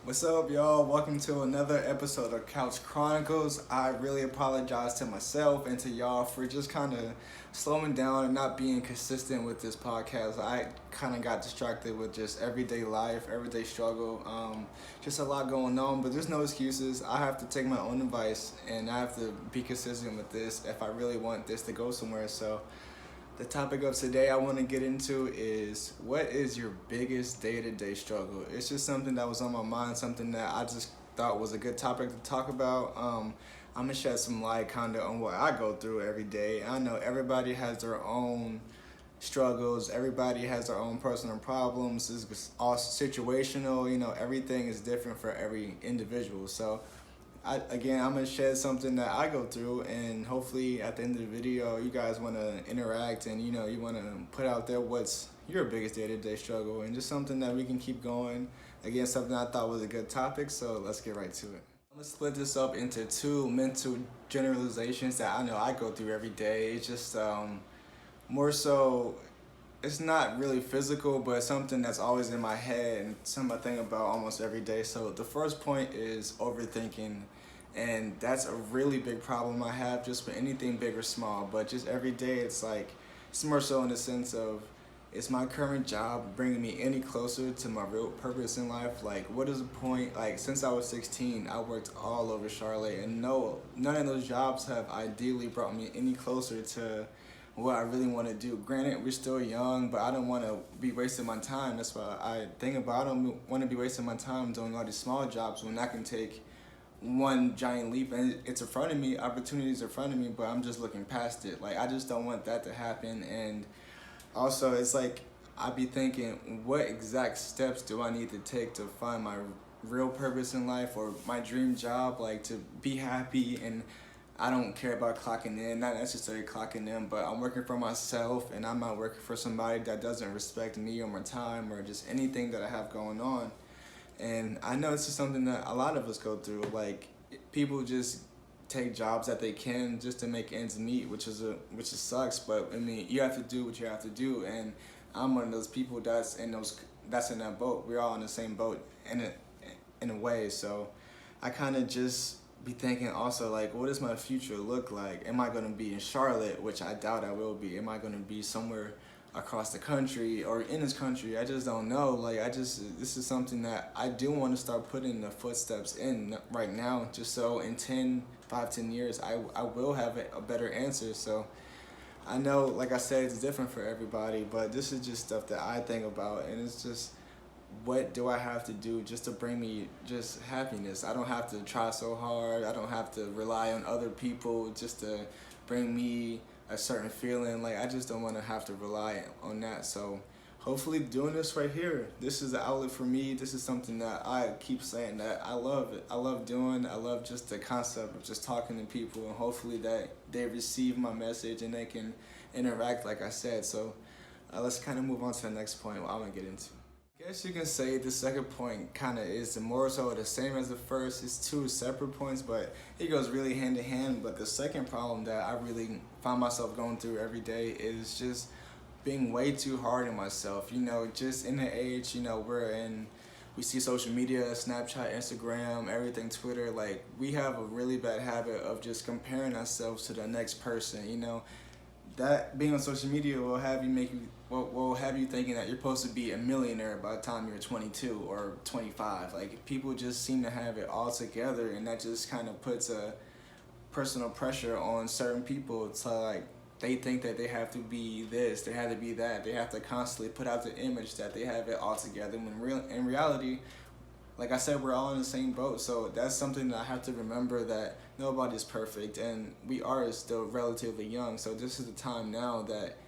What's up, y'all? Welcome to another episode of Couch Chronicles. I really apologize to myself and to y'all for just kind of slowing down and not being consistent with this podcast. I kind of got distracted with just everyday life, everyday struggle, just a lot going on, but there's no excuses. I have to take my own advice and I have to be consistent with this if I really want this to go somewhere. So, the topic of today I want to get into is what is your biggest day-to-day struggle? It's just something that was on my mind, something that I just thought was a good topic to talk about. I'm gonna shed some light kind of on what I go through every day. I know everybody has their own struggles. Everybody has their own personal problems. It's all situational. Everything is different for every individual. So I'm gonna share something that I go through, and hopefully at the end of the video, you guys want to interact and you want to put out there what's your biggest day-to-day struggle, and just something that we can keep going. Again, something I thought was a good topic, so let's get right to it. I'm gonna split this up into two mental generalizations that I know I go through every day. It's just more so it's not really physical, but it's something that's always in my head and something I think about almost every day. So the first point is overthinking, and that's a really big problem I have just with anything big or small. But just every day, it's more so in the sense of, is my current job bringing me any closer to my real purpose in life? Like, what is the point? Like, since I was 16, I worked all over Charlotte, and no, none of those jobs have ideally brought me any closer to what I really want to do. Granted, we're still young, but I don't want to be wasting my time. That's what I think about. I don't want to be wasting my time doing all these small jobs when I can take one giant leap and it's in front of me, opportunities in front of me, but I'm just looking past it. Like, I just don't want that to happen. And also, it's like I be thinking, what exact steps do I need to take to find my real purpose in life or my dream job, like to be happy. And I don't care about clocking in, not necessarily clocking in, but I'm working for myself and I'm not working for somebody that doesn't respect me or my time or just anything that I have going on. And I know this is something that a lot of us go through. Like, people just take jobs that they can just to make ends meet, which sucks. But I mean, you have to do what you have to do, and I'm one of those people that's in that boat. We're all in the same boat in a way. So I kind of just be thinking also, like, what does my future look like? Am I going to be in Charlotte, which I doubt I will be? Am I going to be somewhere across the country or in this country? I just don't know. This is something that I do want to start putting the footsteps in right now, just so in 5-10 years I will have a better answer. So I know, like I said, it's different for everybody, but this is just stuff that I think about, and it's just, what do I have to do just to bring me just happiness? I don't have to try so hard. I don't have to rely on other people just to bring me a certain feeling. Like, I just don't want to have to rely on that. So hopefully doing this right here, this is an outlet for me. This is something that I keep saying that I love it. I love doing. I love just the concept of just talking to people, and hopefully that they receive my message and they can interact, like I said. So let's kind of move on to the next point what I'm going to get into. I guess you can say the second point kind of is more so the same as the first. It's two separate points, but it goes really hand in hand. But the second problem that I really find myself going through every day is just being way too hard on myself. Just in the age, we're in, we see social media, Snapchat, Instagram, everything, Twitter. Like, we have a really bad habit of just comparing ourselves to the next person. That being on social media will have you thinking that you're supposed to be a millionaire by the time you're 22 or 25. Like, people just seem to have it all together, and that just kind of puts a personal pressure on certain people to, like, they think that they have to be this, they have to be that, they have to constantly put out the image that they have it all together. When in reality, like I said, we're all in the same boat. So that's something that I have to remember, that nobody's perfect, and we are still relatively young. So this is the time now that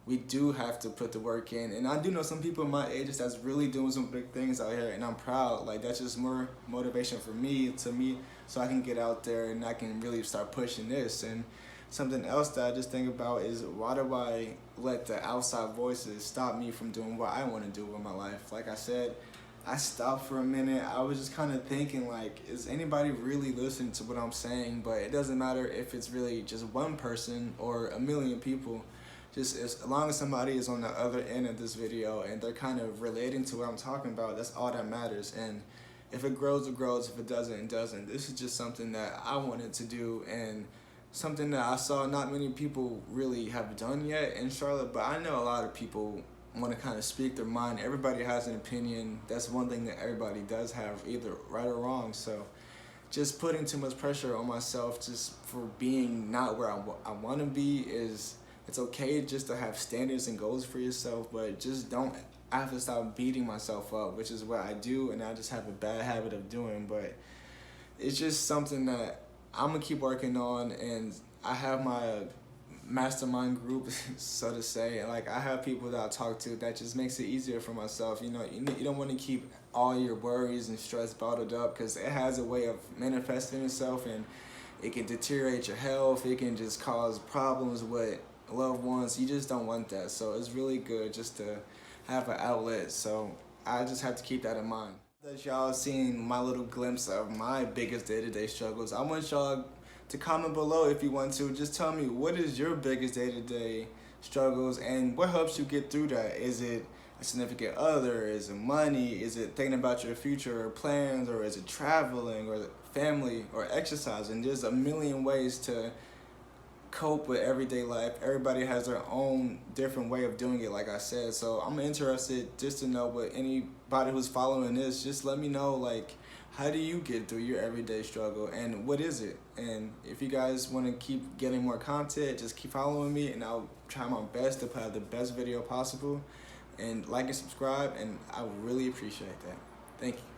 we do have to put the work in. And I do know some people my age that's really doing some big things out here, and I'm proud. Like, that's just more motivation for me, so I can get out there and I can really start pushing this. And something else that I just think about is, why do I let the outside voices stop me from doing what I want to do with my life? Like I said, I stopped for a minute. I was just kind of thinking, like, is anybody really listening to what I'm saying? But it doesn't matter if it's really just one person or a million people. just as long as somebody is on the other end of this video and they're kind of relating to what I'm talking about, that's all that matters. And if it grows, it grows. If it doesn't, it doesn't. This is just something that I wanted to do, and something that I saw not many people really have done yet in Charlotte, but I know a lot of people want to kind of speak their mind. Everybody has an opinion. That's one thing that everybody does have, either right or wrong. So just putting too much pressure on myself just for being not where I want to be is, it's okay just to have standards and goals for yourself, but just don't, I have to stop beating myself up, which is what I do, and I just have a bad habit of doing. But it's just something that I'm gonna keep working on, and I have my mastermind group, so to say, and like I have people that I talk to that just makes it easier for myself. You don't want to keep all your worries and stress bottled up, because it has a way of manifesting itself, and it can deteriorate your health. It can just cause problems with loved ones. You just don't want that. So it's really good just to have an outlet. So I just have to keep that in mind. That y'all seen my little glimpse of my biggest day-to-day struggles. I want y'all to comment below if you want to. Just tell me, what is your biggest day-to-day struggles and what helps you get through that? Is it a significant other? Is it money? Is it thinking about your future or plans? Or is it traveling or family or exercising? There's a million ways to cope with everyday life. Everybody has their own different way of doing it, like I said. So I'm interested just to know what anybody who's following this, just let me know, like, how do you get through your everyday struggle and what is it? And if you guys want to keep getting more content, just keep following me, and I'll try my best to put out the best video possible. And like and subscribe, and I really appreciate that. Thank you.